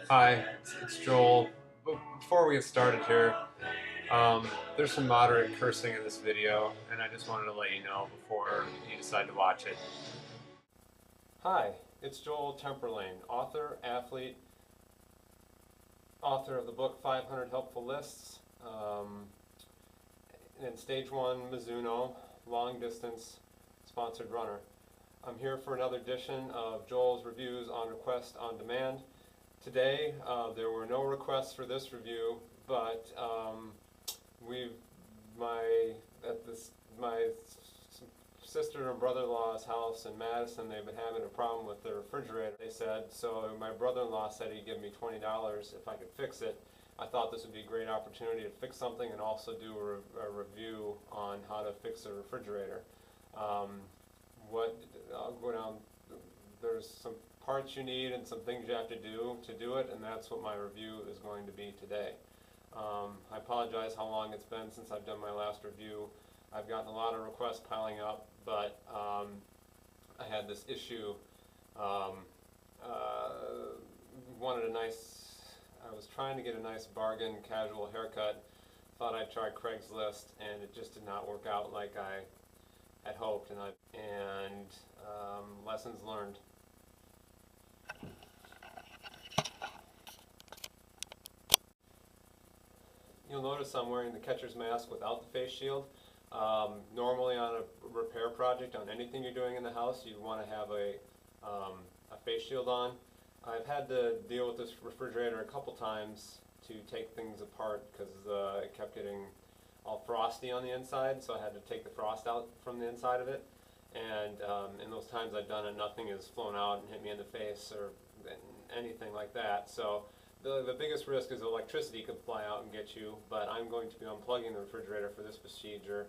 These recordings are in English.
Hi, it's Joel. Before we get started here, there's some moderate cursing in this video, and I just wanted to let you know before you decide to watch it. Hi, it's Joel Temperlane, author, athlete, author of the book 500 Helpful Lists, and Stage 1 Mizuno, long distance sponsored runner. I'm here for another edition of Joel's Reviews on Request on Demand. Today, there were no requests for this review, but my sister and brother-in-law's house in Madison, they've been having a problem with their refrigerator, they said, so my brother-in-law said he'd give me $20 if I could fix it. I thought this would be a great opportunity to fix something and also do a review on how to fix a refrigerator. I'll go down, there's some parts you need and some things you have to do it, and that's what my review is going to be today. I apologize how long it's been since I've done my last review. I've gotten a lot of requests piling up, but I had this issue. I was trying to get a nice bargain casual haircut. Thought I'd try Craigslist, and it just did not work out like I had hoped, and lessons learned. You'll notice I'm wearing the catcher's mask without the face shield. Normally on a repair project, on anything you're doing in the house, you want to have a face shield on. I've had to deal with this refrigerator a couple times to take things apart because it kept getting all frosty on the inside, so I had to take the frost out from the inside of it. And in those times I've done it, nothing has flown out and hit me in the face or anything like that. So the biggest risk is electricity could fly out and get you, but I'm going to be unplugging the refrigerator for this procedure,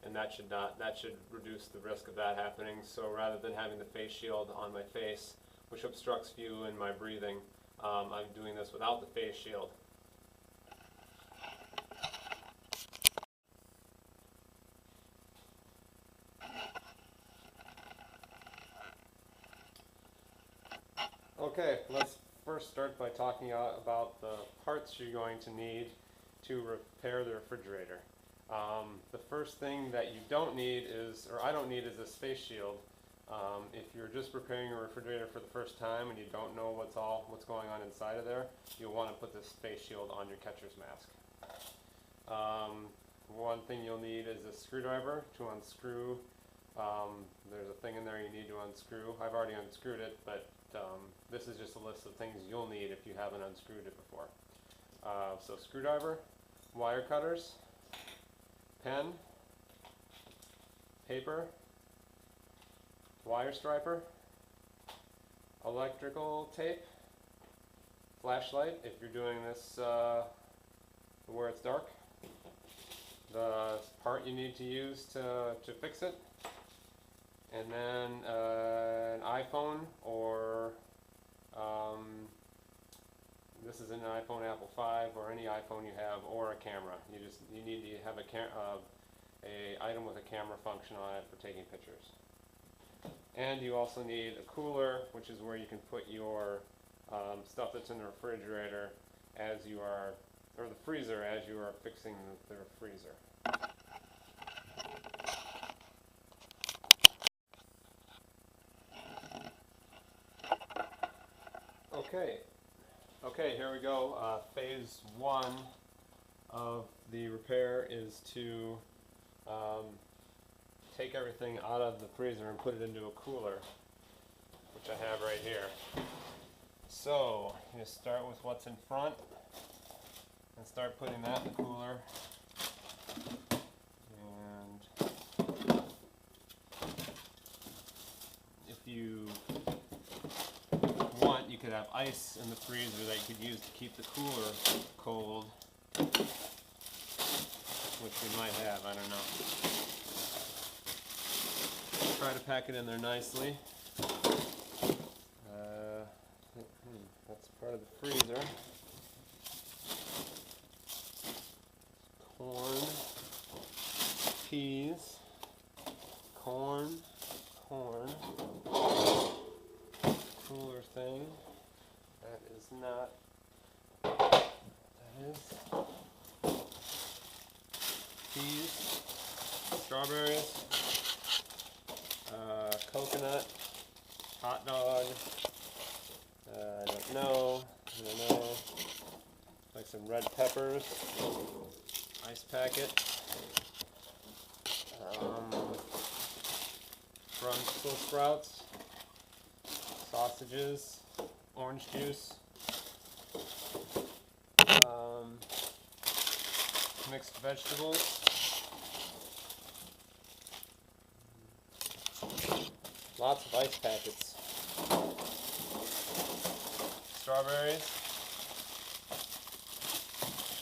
and that should reduce the risk of that happening. So rather than having the face shield on my face, which obstructs view and my breathing, I'm doing this without the face shield. Okay, let's first start by talking about the parts you're going to need to repair the refrigerator. The first thing that you don't need is, or I don't need, is this face shield. If you're just repairing a refrigerator for the first time and you don't know what's going on inside of there, you'll want to put this face shield on your catcher's mask. One thing you'll need is a screwdriver to unscrew. There's a thing in there you need to unscrew. I've already unscrewed it, but this is just a list of things you'll need if you haven't unscrewed it before. So screwdriver, wire cutters, pen, paper, wire striper, electrical tape, flashlight if you're doing this where it's dark, the part you need to use to fix it, and then an iPhone, or this is an iPhone Apple 5 or any iPhone you have, or a camera. You need to have a item with a camera function on it for taking pictures. And you also need a cooler, which is where you can put your stuff that's in the refrigerator or the freezer as you are fixing the freezer. Okay, here we go. Phase 1 of the repair is to take everything out of the freezer and put it into a cooler, which I have right here. So you start with what's in front and start putting that in the cooler. And if you want, you could have ice in the freezer that you could use to keep the cooler cold, which we might have, I don't know. Try to pack it in there nicely. That's part of the freezer. Corn, peas, corn, cooler thing. That is not is peas, strawberries, coconut, hot dog, I don't know, like some red peppers, ice packet, Brunswick sprouts, sausages, orange juice, mixed vegetables, lots of ice packets, strawberries,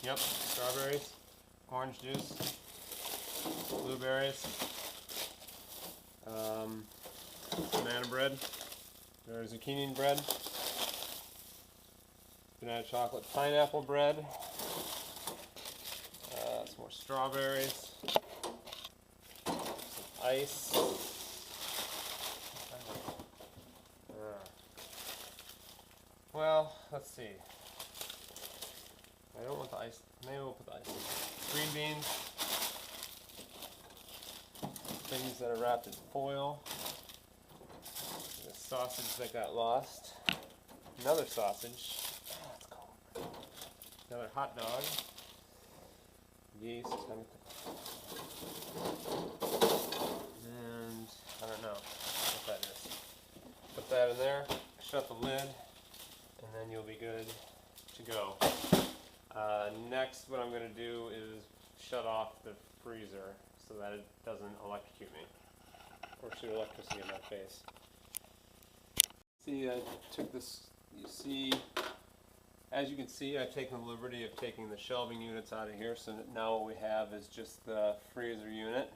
yep, strawberries, orange juice, blueberries, banana bread, or zucchini bread, banana chocolate pineapple bread, some more strawberries, some ice, well, let's see, I don't want the ice, maybe we'll put the ice in. Green beans, things that are wrapped in foil, the sausage that got lost, another sausage, another hot dog, yeast, and I don't know what that is. Put that in there, shut the lid, and then you'll be good to go. Next, what I'm going to do is shut off the freezer so that it doesn't electrocute me or shoot electricity in my face. See, I took this, as you can see, I've taken the liberty of taking the shelving units out of here, so that now what we have is just the freezer unit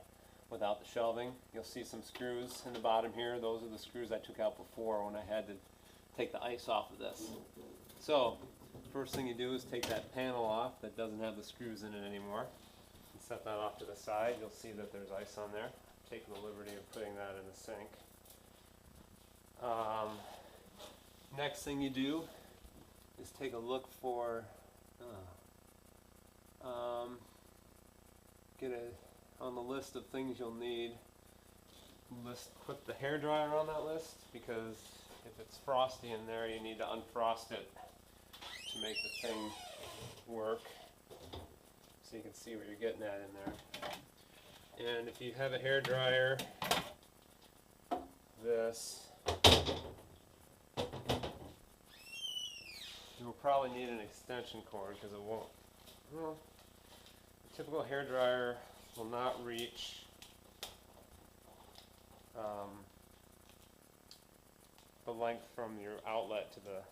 without the shelving. You'll see some screws in the bottom here. Those are the screws I took out before when I had to take the ice off of this. So, first thing you do is take that panel off that doesn't have the screws in it anymore and set that off to the side. You'll see that there's ice on there. I'm taking the liberty of putting that in the sink. Next thing you do is take a look for, on the list of things you'll need, put the hairdryer on that list, because if it's frosty in there you need to unfrost it to make the thing work, so you can see what you're getting at in there. And if you have a hairdryer, this, you'll probably need an extension cord because it won't, well, a typical hairdryer will not reach the length from your outlet to the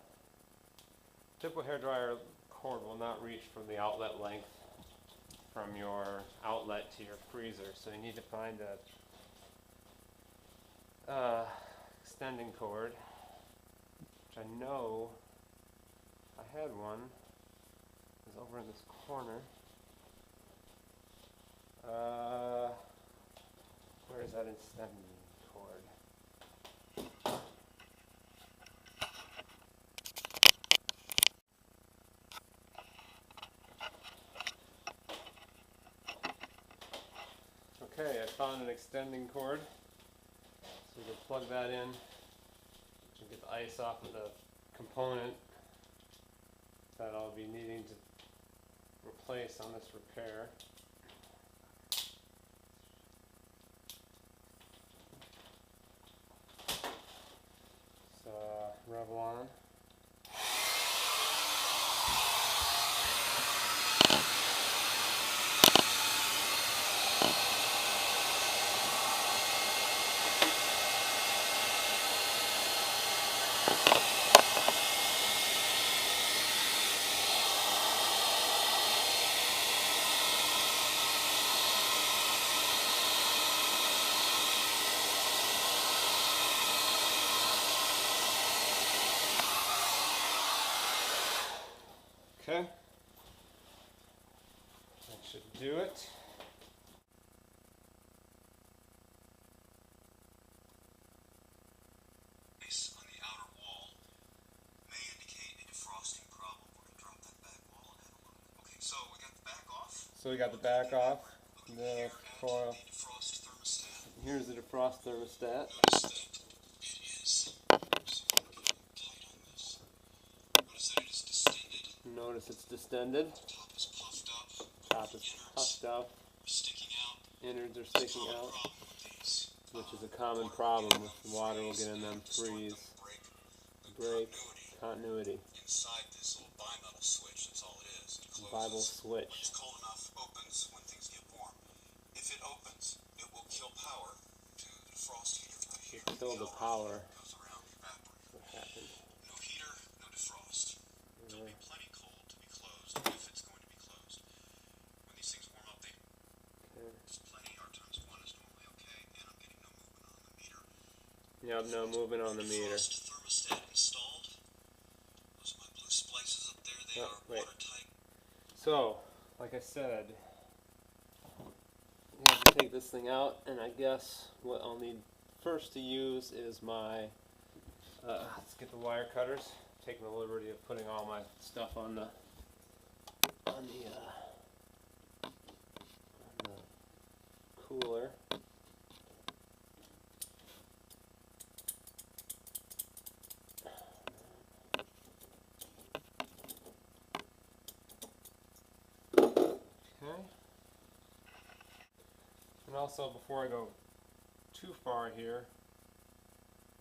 typical hairdryer cord will not reach from the outlet length from your outlet to your freezer, so you need to find a extending cord, which I know I had one. It's over in this corner. Where is that extending cord? Okay, I found an extending cord. So you can plug that in to get the ice off of the component that I'll be needing to replace on this repair. So, Revlon. Okay, that should do it. On the outer wall may indicate a defrosting problem. We're going to drop that back wall and have a look. So we got the back off, the coil. Defrost thermostat. Here's the defrost thermostat. Notice that it is tight on this. Notice that it is distended. Notice it's distended. The top is puffed up. Top is Innards puffed up. are sticking out. Innards are It's a sticking common out, problem with these. which is a common problem with water will get in them, freeze, break, continuity. Inside this little bimetal switch, that's all it is. It closes. Bible When switch. it's cold enough, opens when things get warm. If it opens, it will kill power to the frost heater right here. Kill the power. Goes around the evaporator. What happened? No heater, no defrost. It'll be plenty cold to be closed if it's going to be closed. When these things warm up, there's plenty. Our times 1 is normally okay, and I'm getting no movement on the meter. Yep, no movement on the meter. Defrost thermostat installed. Those are my blue splices up there. They Oh, are wait. watertight. So, like I said, you have to take this thing out, and I guess what I'll need first to use is my, let's get the wire cutters. Taking the liberty of putting all my stuff on the cooler. Okay. And also, before I go too far here,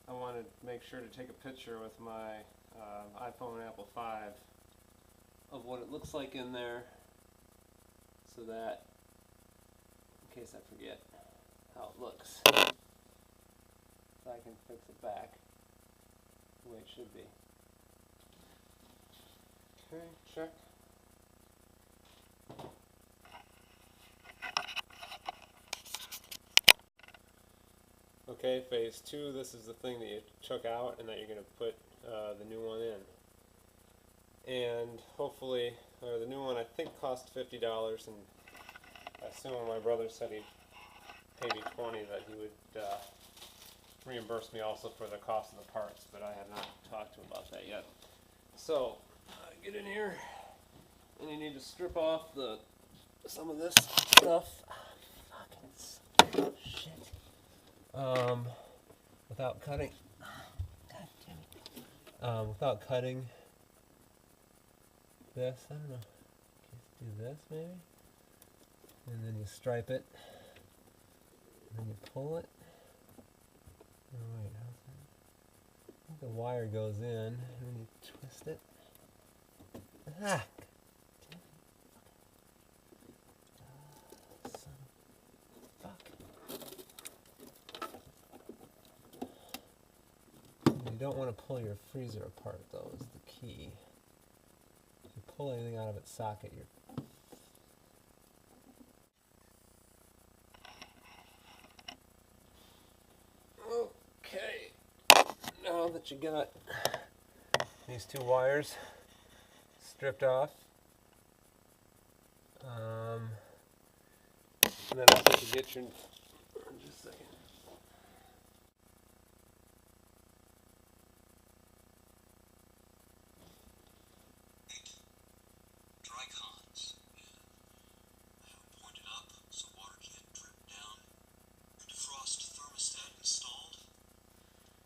I want to make sure to take a picture with my iPhone Apple 5 of what it looks like in there, so that, in case I forget how it looks, so I can fix it back the way it should be. Okay, check. Okay, phase 2, this is the thing that you took out and that you're going to put the new one in. And hopefully, the new one I think cost $50, and I assume my brother said he'd pay me $20, that he would reimburse me also for the cost of the parts, but I have not talked to him about that yet. So, get in here, and you need to strip off some of this stuff. Fucking shit. Without cutting. God damn it. Without cutting this, I don't know. Just do this maybe, and then you stripe it, and then you pull it. Oh wait, how's that? I think the wire goes in, and then you twist it. Ah! Son of fuck. You don't want to pull your freezer apart, though, is the key. If you pull anything out of its socket, you're... Okay. Now that you got these two wires stripped off, and then also to get your... Just a second. Dry cons. I have it pointed up so water can't drip down. The defrost thermostat installed.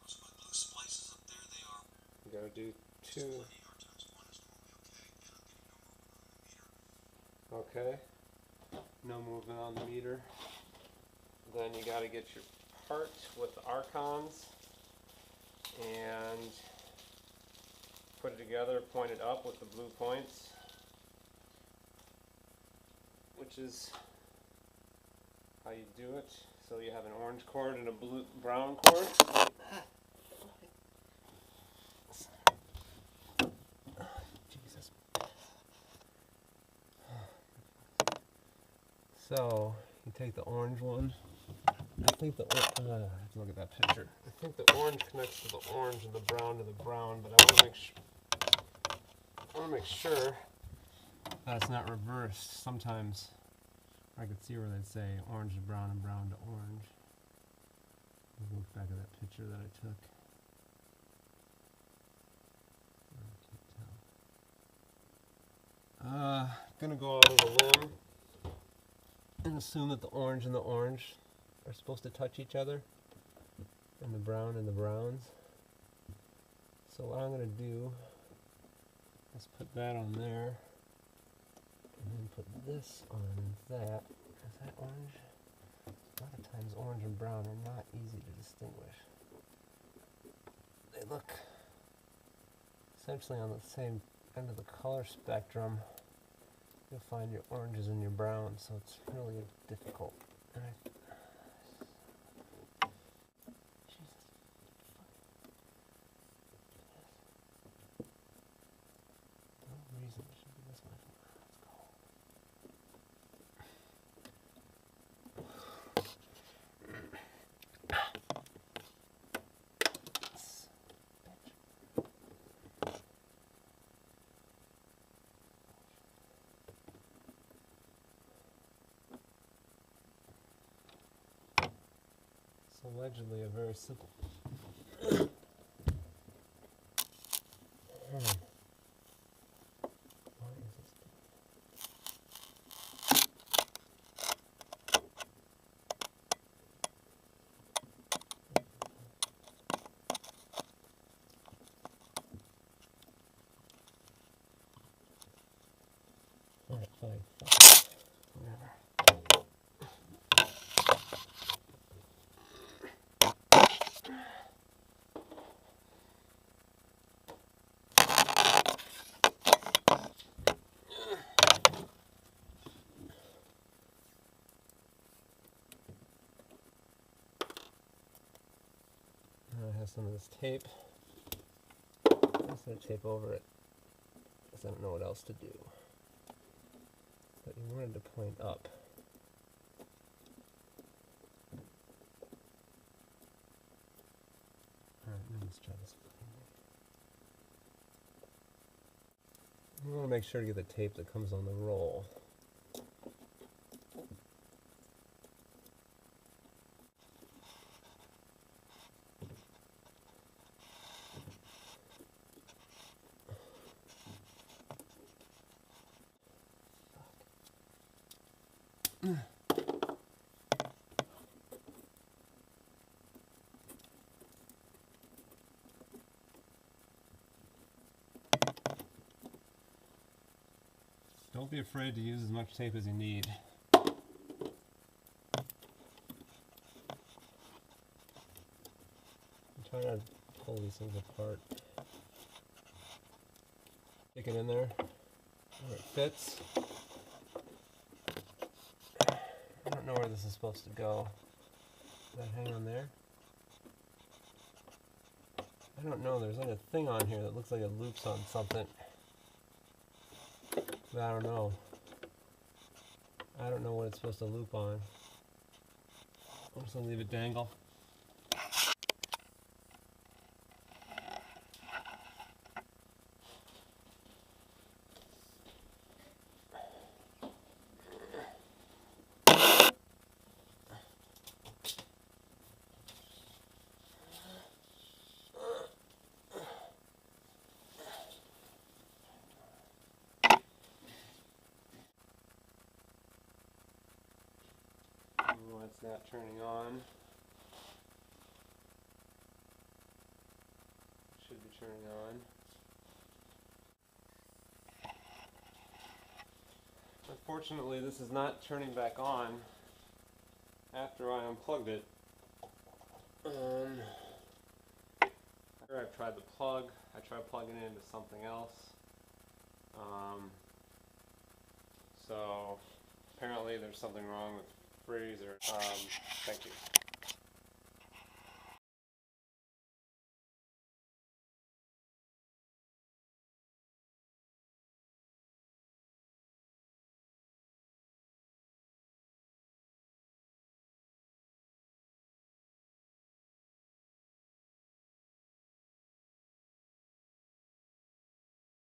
Those are my blue splices up there. They are You gotta do two. plenty. Our times 1 is normally okay, and I'm getting no movement on the meter. Okay. No movement on the meter. Then you gotta get your part with the Archons and put it together, point it up with the blue points, which is how you do it. So you have an orange cord and a brown cord. Jesus. So you take the orange one. I think I have to look at that picture. I think the orange connects to the orange and the brown to the brown, but I want to make sure that it's not reversed. Sometimes I could see where they'd say orange to brown and brown to orange. I'll look back at that picture that I took. I can't tell. Gonna go out on a limb and assume that the orange are supposed to touch each other, and the brown and the browns. So what I'm going to do is put that on there, and then put this on that. Is that orange? A lot of times orange and brown are not easy to distinguish. They look essentially on the same end of the color spectrum. You'll find your oranges and your browns, so it's really difficult. And no reason it should be this much more. Let's go. It's allegedly a very simple. Why is this? Alright, fine. Whatever. Now I have some of this tape. I'm just going to tape over it because I don't know what else to do. But you wanted to point up. Alright, let's try this. You want to make sure to get the tape that comes on the roll. Don't be afraid to use as much tape as you need. I'm trying to pull these things apart. Stick it in there where it fits. I don't know where this is supposed to go. Does that hang on there? I don't know, there's like a thing on here that looks like it loops on something. But I don't know. I don't know what it's supposed to loop on. I'm just gonna leave it dangle. It's not turning on. It should be turning on. Unfortunately, this is not turning back on after I unplugged it. After I've tried the plug, I tried plugging it into something else. So apparently there's something wrong with the freezer. Thank you.